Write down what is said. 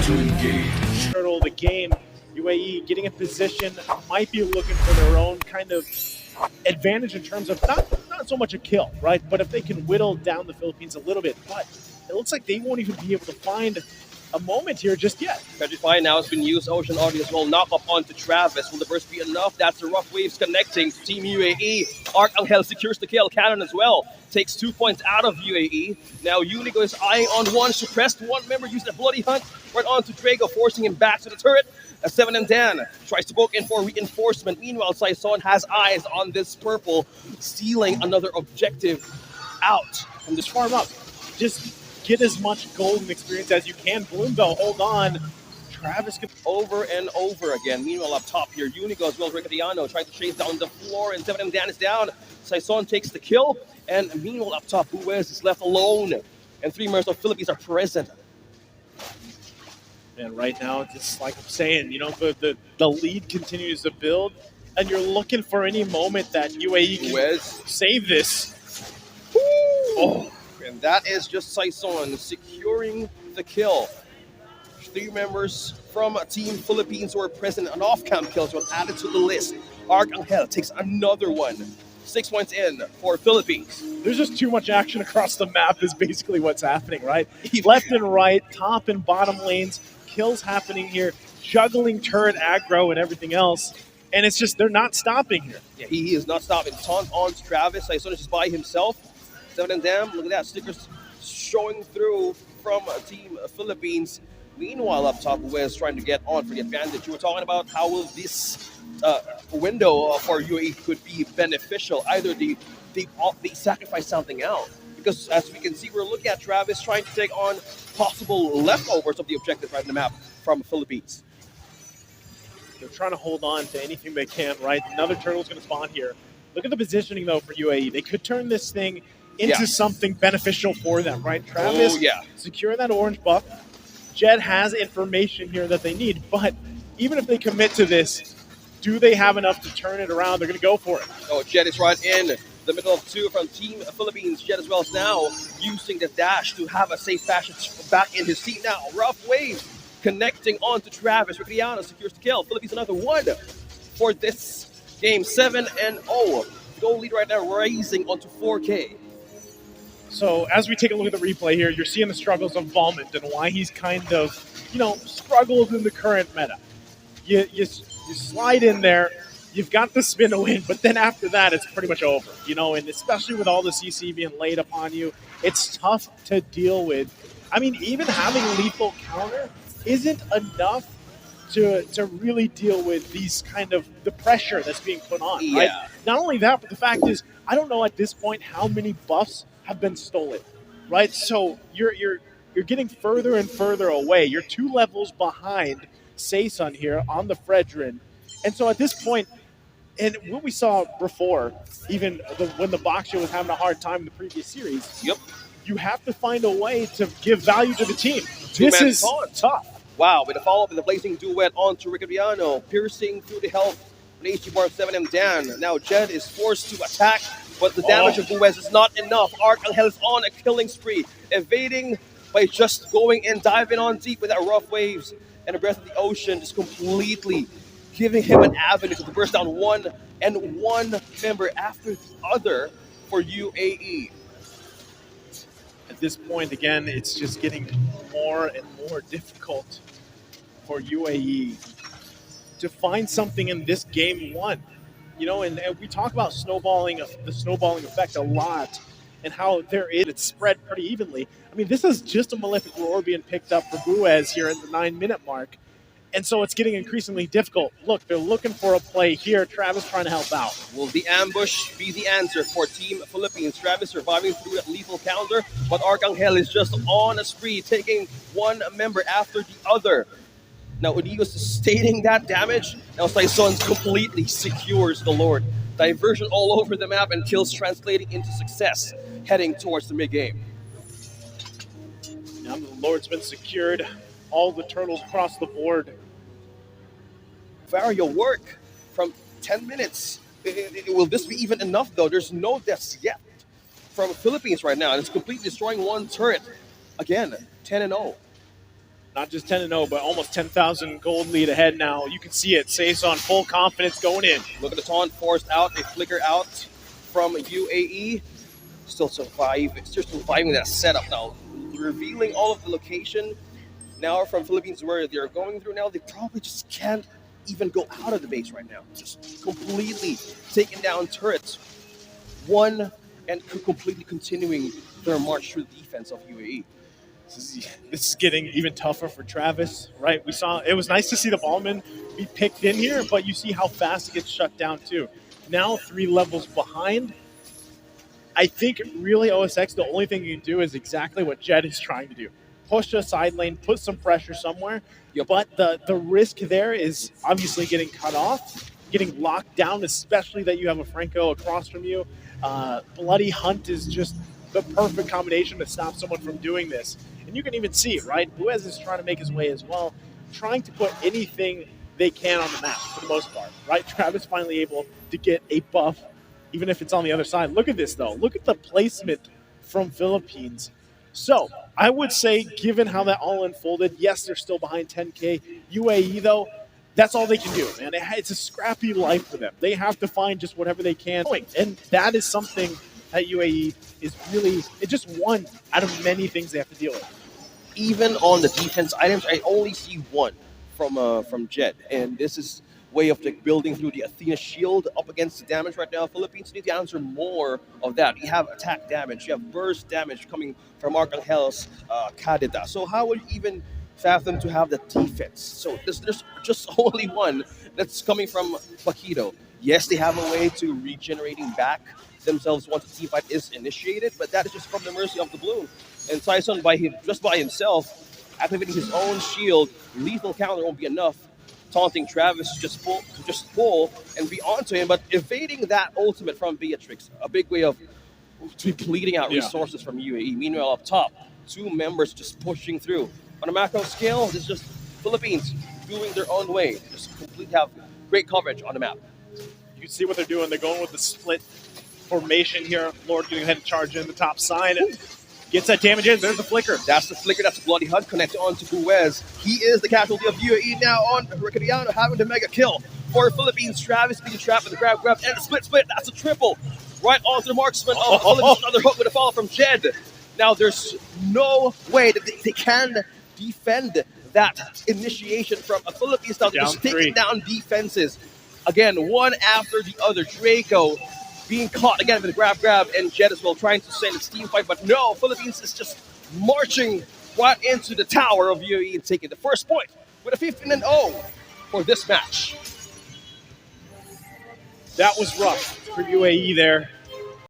to engage. Turtle the game. UAE getting in position, might be looking for their own kind of advantage in terms of not so much a kill, right? But if they can whittle down the Philippines a little bit, but it looks like they won't even be able to find a moment here just yet. Petrify now has been used. Ocean Audio as well. Knock up onto Travis. Will the burst be enough? That's the rough waves connecting to Team UAE. Arcangel secures the kill. Cannon as well. Takes 2 points out of UAE. Now Unigo is eyeing on one. Suppressed one member. Using a bloody hunt. Right on to Drago. Forcing him back to the turret. As 7 and Dan tries to poke in for reinforcement. Meanwhile, Saison has eyes on this purple. Stealing another objective out from this farm up. Just get as much golden experience as you can. Bloom, though, hold on. Travis can... Over and over again. Meanwhile, up top here, Unigo as well as Ricadiano trying to chase down the floor, and 7 and Dan is down. Saison takes the kill, and meanwhile, up top, Buez is left alone. And 3 members of Philippines are present. And right now, just like I'm saying, you know, the lead continues to build, and you're looking for any moment that UAE can save this. Woo! Oh. And that is just Saison securing the kill. 3 members from Team Philippines who are present. An off-camp kill was added to the list. Arcangel takes another one. 6 points in for Philippines. There's just too much action across the map is basically what's happening, right? Left and right, top and bottom lanes, kills happening here, juggling turret aggro and everything else. And it's just, they're not stopping here. Yeah, he is not stopping. Taunt on to Travis. Saison is just by himself. 7 and Dan, look at that, stickers showing through from Team Philippines. Meanwhile, up top, Wes trying to get on for the advantage. You were talking about how will this window for UAE could be beneficial. Either they sacrifice something out, because as we can see, we're looking at Travis trying to take on possible leftovers of the objective right in the map from Philippines. They're trying to hold on to anything they can, right? Another turtle's going to spawn here. Look at the positioning, though, for UAE. They could turn this thing into something beneficial for them, right? Travis securing that orange buff. Jed has information here that they need, but even if they commit to this, do they have enough to turn it around? They're going to go for it. Oh, Jed is right in the middle of 2 from Team Philippines. Jed as well is now using the dash to have a safe passage back in his team now. Rough wave connecting on to Travis. Ricadiano secures the kill. Philippines another one for this game. 7-0. Goal lead right now rising onto 4K. So as we take a look at the replay here, you're seeing the struggles of Valmont and why he's kind of, you know, struggles in the current meta. You slide in there, you've got the spin to win, but then after that, it's pretty much over, you know, and especially with all the CC being laid upon you, it's tough to deal with. I mean, even having lethal counter isn't enough to really deal with these kind of the pressure that's being put on, right? Not only that, but the fact is, I don't know at this point how many buffs have been stolen, right? So you're getting further and further away. You're 2 levels behind Saison here on the Fredrin. And so at this point, and what we saw before, even when the Boxer was having a hard time in the previous series, you have to find a way to give value to the team. This is tough. Wow, with a follow-up in the blazing duet onto Ricadiano, piercing through the health of the HG bar of 7 and Dan. Now Jed is forced to attack, but the damage of Buez is not enough. Arcangel is on a killing spree, evading by just going in, diving on deep with that rough waves and a breath of the ocean, just completely giving him an avenue to burst down one member after the other for UAE. At this point, again, it's just getting more and more difficult for UAE to find something in this game 1. You know, and we talk about the snowballing effect a lot and how it's spread pretty evenly. I mean, this is just a Malefic Roar being picked up for Buez here at the 9-minute mark. And so it's getting increasingly difficult. Look, they're looking for a play here. Travis trying to help out. Will the ambush be the answer for Team Philippines? Travis surviving through that lethal counter, but Arcangel is just on a spree, taking one member after the other. Now, Unigo sustaining that damage. Now, Saison completely secures the Lord. Diversion all over the map and kills translating into success, heading towards the mid-game. Now the Lord's been secured. All the turtles across the board. Vario work from 10 minutes. Will this be even enough, though? There's no deaths yet from Philippines right now. And it's completely destroying one turret. Again, 10-0. Not just 10-0, but almost 10,000 gold lead ahead now. You can see it. Saves on full confidence going in. Look at the taunt forced out. They flicker out from UAE. Still surviving that setup now. Revealing all of the location now from Philippines where they're going through now. They probably just can't even go out of the base right now. Just completely taking down turrets. One and completely continuing their march through the defense of UAE. This is getting even tougher for Travis, right? We saw it was nice to see the ballman be picked in here, but you see how fast it gets shut down too. Now 3 levels behind. I think really OSX, the only thing you can do is exactly what Jed is trying to do. Push a side lane, put some pressure somewhere. Yep. But the risk there is obviously getting cut off, getting locked down, especially that you have a Franco across from you. Bloody Hunt is just the perfect combination to stop someone from doing this. And you can even see, right? Buez is trying to make his way as well, trying to put anything they can on the map for the most part, right? Travis finally able to get a buff, even if it's on the other side. Look at this, though. Look at the placement from Philippines. So I would say, given how that all unfolded, yes, they're still behind 10K. UAE, though, that's all they can do, man. It's a scrappy life for them. They have to find just whatever they can. And that is something that UAE is really, it's just one out of many things they have to deal with. Even on the defense items, I only see one from Jed, and this is way of like building through the Athena shield up against the damage right now. Philippines need to answer more of that. You have attack damage, you have burst damage coming from Arcangel's Kadita. So how would you even fathom to have the defense? So there's just only one that's coming from Paquito. Yes, they have a way to regenerating back themselves once the team fight is initiated, but that is just from the mercy of the blue. And Tyson, by himself, activating his own shield, lethal counter won't be enough. Taunting Travis to just pull and be onto him, but evading that ultimate from Beatrix, a big way of depleting out resources from UAE. Meanwhile, up top, 2 members just pushing through. On a macro scale, this is just Philippines doing their own way. Just completely have great coverage on the map. You can see what they're doing. They're going with the split formation here. Lord getting ahead and charge in the top side. Gets that damage in. There's the flicker. That's the flicker. That's a Bloody Hunt connected on to Buez. He is the casualty of UAE now on Ricadiano having the mega kill. For Philippines, Travis being trapped with the grab, and the split. That's a triple. Right onto the marksman of Philippines. Another hook with a follow from Jed. Now there's no way that they can defend that initiation from a Philippines now. They're just taking down defenses. Again, one after the other. Draco being caught again with a grab, and Jed as well trying to send his team fight, but no, Philippines is just marching right into the tower of UAE and taking the first point with a 15-0 for this match. That was rough for UAE there.